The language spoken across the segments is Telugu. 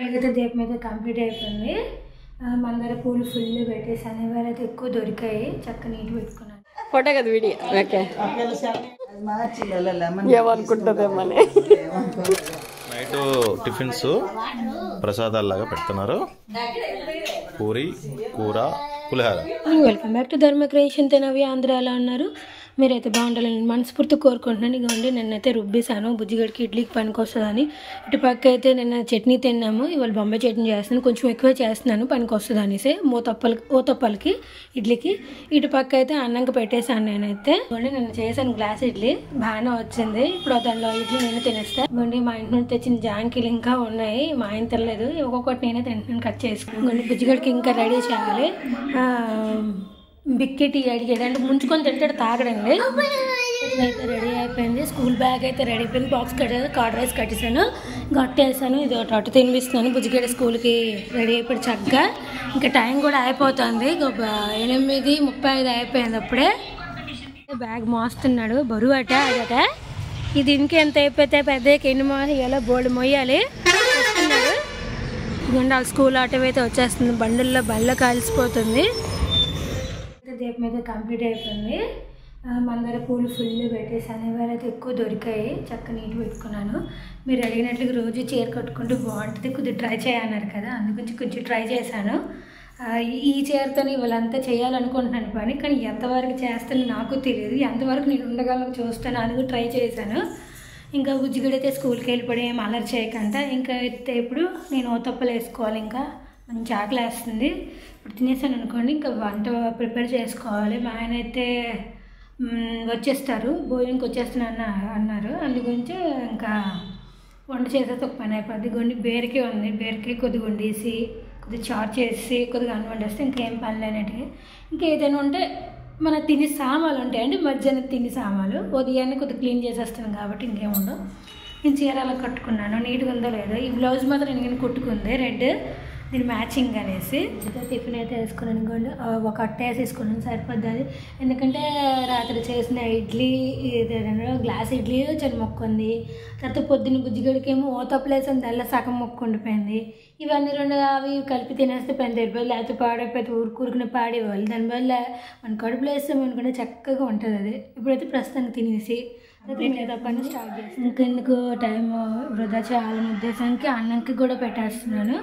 అయితే దీపం అయితే కంప్లీట్ అయిపోయింది. మన దగ్గర పూలు ఫుల్ పెట్టేసాను. ఇవాళైతే ఎక్కువ దొరికాయి. చక్కగా నీట్ పెట్టుకున్నాను. ఫోటో కదా వీడియో. ఓకే ఏమనుకుంటుందేమని. నైట్ టిఫిన్స్ ప్రసాదాల్లాగా పెడుతున్నారు. పూరి, కూర, పులిహార. వెల్కమ్ బ్యాక్ టు ధర్మ క్రియేషన్. నవ్య ఆంధ్రాలో ఉన్నారు. మీరైతే బాగుండాలని మనస్ఫూర్తి కోరుకుంటున్నాను. ఇదిగోండి నిన్నైతే రుబ్బేసాను బుజ్జిగడికి ఇడ్లీకి పనికొస్తుందని. ఇటు పక్క అయితే నిన్న చట్నీ తిన్నాము. ఇవాళ బొంబాయి చట్నీ చేస్తున్నాను. కొంచెం ఎక్కువ చేస్తున్నాను పనికొస్తుంది అనేసి ఓతప్పలకి ఇడ్లీకి. ఇటు పక్క అయితే అన్నంకి పెట్టేశాను. నేనైతే నిన్న చేశాను గ్లాస్ ఇడ్లీ, బాగానే వచ్చింది. ఇప్పుడు దానిలో ఇడ్లీ నేను తినేస్తాను. ఇవ్వండి మా ఇంటి నుండి తెచ్చిన జాంకీలు ఇంకా ఉన్నాయి. మా ఆయన తినలేదు. ఒక్కొక్కటి నేనే తింటున్నాను కట్ చేసుకుని. బుజ్జిగడికి ఇంకా రెడీ చేయాలి. బిక్కెట్ అడిగాడు అంటే ముంచుకొని తింటాడు, తాగడండి. అయితే రెడీ అయిపోయింది. స్కూల్ బ్యాగ్ అయితే రెడీ అయిపోయింది. బాక్స్ కార్డ్ రైస్ కట్టేసాను, గట్టేసాను. ఇది ఒకటి అటు తినిపిస్తున్నాను. బుజ్జిగడ స్కూల్కి రెడీ అయిపోయి చక్కగా. ఇంకా టైం కూడా అయిపోతుంది. 8:35 అయిపోయింది అప్పుడే. బ్యాగ్ మోస్తున్నాడు, బరువు అట అదట. ఇది ఇంకెంత అయిపోతే పెద్దకి ఎన్ని మోయాలో బోల్డ్ మొయ్యాలి వస్తున్నాడు. ఇదిగోండి వాళ్ళ స్కూల్ ఆటో అయితే వచ్చేస్తుంది. బళ్ళ కాలిసిపోతుంది. దీపం అయితే కంప్లీట్ అయిపోయింది. మన దగ్గర పూలు ఫుల్ పెట్టేసాను. ఇవాళైతే ఎక్కువ దొరికాయి. చక్కగా నీట్ పెట్టుకున్నాను. మీరు అడిగినట్లుగా రోజు చీర కట్టుకుంటూ బాగుంటుంది, కొద్దిగా ట్రై చేయన్నారు కదా, అందుగురించి కొంచెం ట్రై చేశాను. ఈ చీరతో ఇవాళంతా చేయాలనుకుంటున్నాను పని, కానీ ఎంతవరకు చేస్తానో నాకు తెలియదు. ఎంతవరకు నేను ఉండగలను చూస్తాను, అది కూడా ట్రై చేశాను. ఇంకా బుజ్జిగడైతే స్కూల్కి వెళ్ళిపోయి ఏం అలర్ట్ చేయకుండా ఇంకా అయితే ఇప్పుడు నేను ఓతప్పలు వేసుకోవాలి. ఇంకా మంచి ఆకలి వేస్తుంది. ఇప్పుడు తినేసాను అనుకోండి, ఇంకా వంట ప్రిపేర్ చేసుకోవాలి. మా ఆయన అయితే వచ్చేస్తారు, భోజనంకి వచ్చేస్తాను అన్నారు. అందుగురించి ఇంకా వంట చేసేది ఒక పని అయిపోద్ది. కొన్ని బీరకాయ ఉంది, బీరకాయ కొద్దిగా వండేసి కొద్దిగా చారు చేసి కొద్దిగా అన్నం వండేస్తే ఇంకేం పని లేనట్టుగా. ఇంకా ఏదైనా ఉంటే మన తిని సామాన్లు ఉంటాయండి, మధ్యాహ్నం తిని సామాన్లు ఉదయాన్నే కొద్దిగా క్లీన్ చేసేస్తాను కాబట్టి ఇంకేముండవు. నేను చీర అలా కట్టుకున్నాను, నీట్గా ఉందో లేదో. ఈ బ్లౌజ్ మాత్రం నేను కుట్టుకుంది రెడ్, దీని మ్యాచింగ్ అనేసి. టిఫిన్ అయితే వేసుకున్నాను. ఇంకోండి ఒక అట్ట వేసేసుకున్నాను, సరిపోద్ది అది. ఎందుకంటే రాత్రి చేసిన ఇడ్లీ గ్లాస్ ఇడ్లీ చిన్న మొక్క ఉంది. తర్వాత పొద్దున్న బుజ్జిగడికేమో ఓతప్పలేసిన తెల్ల సగం మొక్క ఉండిపోయింది. ఇవన్నీ రెండు అవి కలిపి తినేస్తే పని తెలిపోయి, లేకపోతే పాడైపోతే ఊరుకునే పాడేవాళ్ళు. దానివల్ల మన కడుపులో వేస్తాం అనుకుంటే చక్కగా ఉంటుంది అది. ఇప్పుడైతే ప్రస్తుతానికి తినేసి పని స్టార్ట్ చేస్తాను. ఇంకెందుకు టైం వృధా చేయాలనే ఉద్దేశానికి అన్నంకి కూడా పెట్టేస్తున్నాను.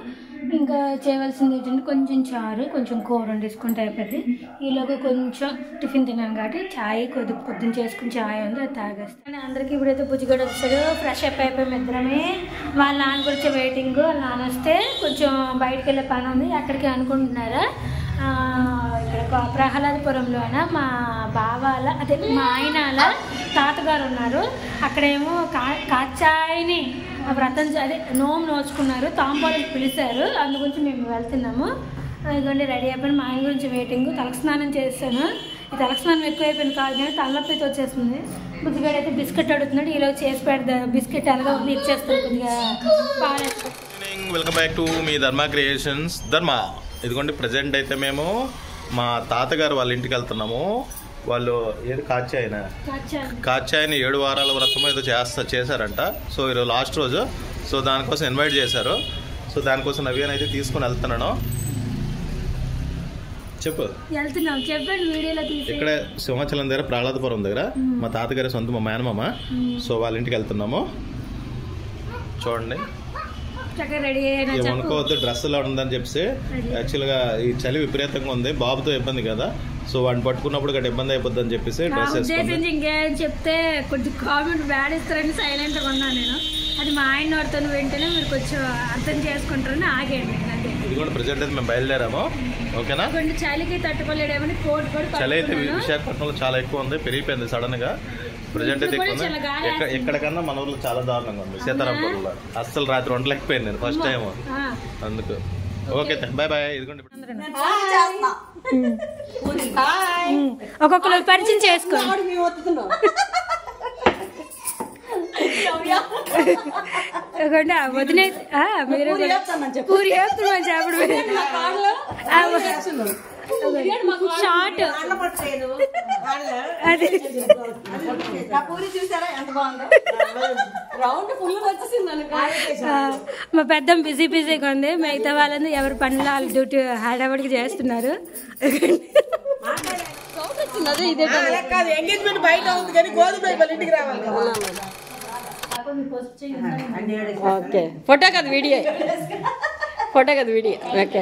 ఇంకా చేయవలసింది ఏంటంటే కొంచెం చారు, కొంచెం కూర వండేసుకుంటే అయిపోతుంది. ఈలోగా కొంచెం టిఫిన్ తిన్నాను కాబట్టి చాయ్ కొద్దిగా పొద్దున్న చేసుకుని చాయ్ ఉంది, అది తాగేస్తాను. అందరికీ ఇప్పుడైతే బుజ్జిగడ వస్తాడు. ఫ్రెష్ అప్ అయిపోయి ఇద్దరమే. వాళ్ళ నాన్న గురించి వెయిటింగ్. వాళ్ళ నాన్న వస్తే కొంచెం బయటకు వెళ్ళే పని ఉంది. అక్కడికి అనుకుంటున్నారా? ఇక్కడ ప్రహ్లాదపురంలోన మా బావాల అదే మా ఆయనాల తాతగారు ఉన్నారు. అక్కడేమో కాచాయిని వ్రతం అదే నోము నోచుకున్నారు, తాంబాలకు పిలిచారు. అందు గురించి మేము వెళ్తున్నాము. ఇదిగోండి రెడీ అయిపోయి మా ఆయన గురించి వెయిటింగ్. తలస్నానం చేస్తాను. ఈ తలస్నానం ఎక్కువైపోయింది కాదు కానీ తలనొప్పి అయితే వచ్చేస్తుంది. బుజ్జిగాడు అయితే బిస్కెట్ అడుగుతున్నాడు. ఈలోగా చేసి పెడతా బిస్కెట్ ఎలాగో ఉంది ఇచ్చేస్తాను కొద్దిగా పాడేస్తాను. వెల్కమ్ బ్యాక్ టు మీ ధర్మ క్రియేషన్స్ ధర్మ. ఇదిగోండి ప్రజెంట్ అయితే మేము మా తాతగారు వాళ్ళ ఇంటికి వెళ్తున్నాము. వాళ్ళు ఏది కాచాయని 7 వారాల వ్రతం ఏదో చేశారంట. సో ఈరోజు లాస్ట్ రోజు. సో దానికోసం ఇన్వైట్ చేశారు. సో దానికోసం నవ్యాన్ని అయితే తీసుకొని వెళ్తున్నాను. చెప్పు. ఇక్కడే సింహాచలం దగ్గర ప్రహ్లాదపురం దగ్గర మా తాతగారి సొంత మా మేనమామ. సో వాళ్ళ ఇంటికి వెళ్తున్నాము. చూడండి, ఏమనుకోవద్దు డ్రెస్సులో ఉందని చెప్పి. యాక్చువల్గా ఈ చలి విపరీతంగా ఉంది, బాబుతో ఇబ్బంది కదా. సో వాడిని పట్టుకున్నప్పుడు గట్ట ఇబ్బంది అయిపోద్ది అని చెప్పేసి డ్రెస్ వేసుకున్నాను. ఇంకేం చెప్తే కొంచెం కామెంట్ బ్యాడ్ ఇస్తారని సైలెంట్గా ఉన్నాను నేను. అది మా ఆయన వాడితో వెంటనే మీరు కొంచెం అర్థం చేసుకుంటారని ఆగేయండి. ఇది కూడా ప్రజెంట్ అయితే మేము బయలుదేరాము. ఓకేనా? కొంచెం చలికి తట్టుకోలేడేమని చలి అయితే విశాఖపట్నంలో చాలా ఎక్కువ ఉంది, పెరిగిపోయింది సడన్ గా. ప్రజెంట్ అయితే ఎక్కువ ఉంది. ఎక్కడికన్నా మన ఊర్లో చాలా దారుణంగా ఉంది. సీతారాంపూర్లో అస్సలు రాత్రి వండలేకపోయింది నేను ఫస్ట్ టైం అందుకు. Okay bye bye. ఇదిగోండి ఒక్కొక్కరు పరిచయం చేసుకో. వదిన మీరు పూరి వేస్తున్నామని చెప్పడు. షార్ట్ అది మా పెద్ద బిజీ బిజీగా ఉంది. మిగతా వాళ్ళని ఎవరి పనులు వాళ్ళ డ్యూటీ హడావిడికి చేస్తున్నారు. ఓకే ఫోటో కదా వీడియో ఫోటో కదా వీడియో ఓకే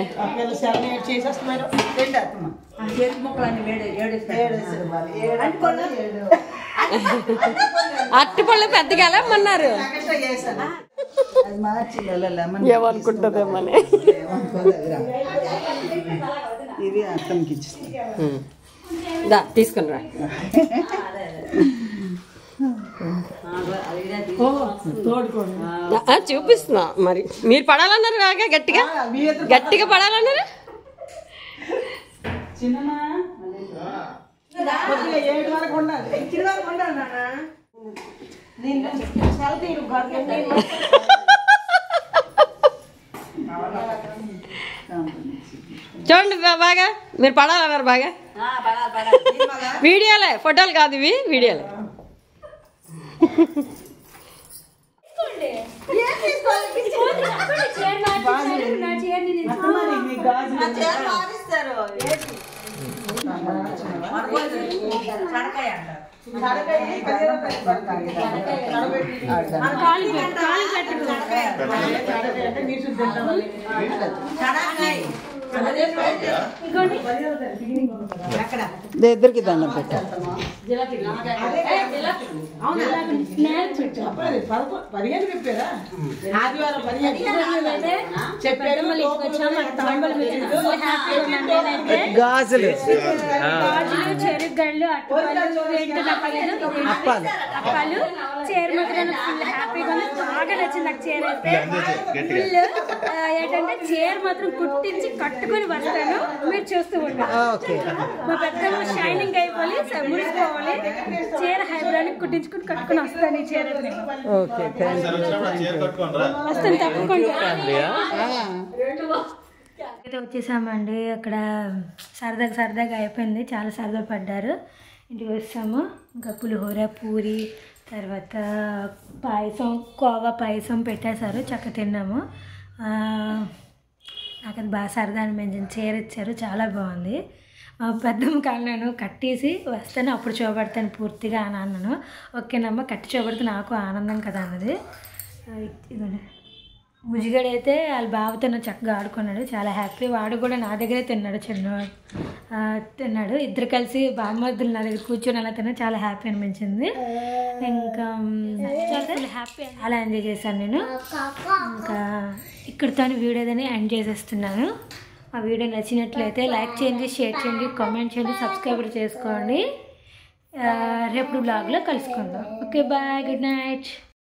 అరటిపళ్ళు పెద్దగా వెళ్ళమన్నారు ఏమనుకుంటుందేమని ఇది అర్థంకి ఇచ్చిస్తాను తీసుకుని రా చూపిస్తున్నా మరి మీరు పడాలన్నారు కాక గట్టిగా గట్టిగా పడాలన్నారు చూడండి బాగా మీరు పడాలన్నారు బాగా వీడియోలే ఫోటోలు కాదు ఇవి వీడియోలే ఇద్దరికి దండం పెట్టారు గాజులు చెరుగళ్ళు అప్పాలు చీర మాత్రం ఫుల్ హ్యాపీగా బాగా నచ్చింది నాకు చీర అయితే ఫుల్ ఏంటంటే చీర మాత్రం కుట్టించి కట్టుకొని వస్తాను మీరు చూస్తూ ఉంటారు మా పెద్ద షైనింగ్ అయిపోయి మురిసిపోవాలి చీర హైబ్రానికి కుట్టించుకుని కట్టుకుని వస్తాను ఈ చీర వస్తాను తప్పకుండా అయితే వచ్చేసామండి. అక్కడ సరదాగా అయిపోయింది, చాలా సరదా పడ్డారు. ఇంటికి వచ్చాము. ఇంకా పులిహోర పూరి తర్వాత పాయసం కోవా పాయసం పెట్టేశారు, చక్క తిన్నాము. నాకు అది బాగా సరదా అనిపించింది. చీర ఇచ్చారు, చాలా బాగుంది. మా పెద్దమ్మ కాళ్ళను కట్టేసి వస్తాను అప్పుడు చూపెడతాను పూర్తిగా అని అన్నాను. ఓకేనమ్మా కట్టి చూపెడితే నాకు ఆనందం కదా అన్నది. ఇదిగోండి ముజిగడైతే వాళ్ళ బావతో చక్కగా ఆడుకున్నాడు, చాలా హ్యాపీ. వాడు కూడా నా దగ్గరే తిన్నాడు, తిన్నాడు. ఇద్దరు కలిసి బామ్మద్దులు నా దగ్గర కూర్చొని అలా తిన్నా, చాలా హ్యాపీ అనిపించింది. ఇంకా హ్యాపీ అలా ఎంజాయ్ చేశాను నేను. ఇంకా ఇక్కడితో వీడియోని ఎండ్ చేసేస్తున్నాను. ఆ వీడియో నచ్చినట్లయితే లైక్ చేయండి, షేర్ చేయండి, కామెంట్ చేయండి, సబ్స్క్రైబ్ చేసుకోండి. రేపు బ్లాగ్లో కలుసుకుందాం. Okay bye, good night.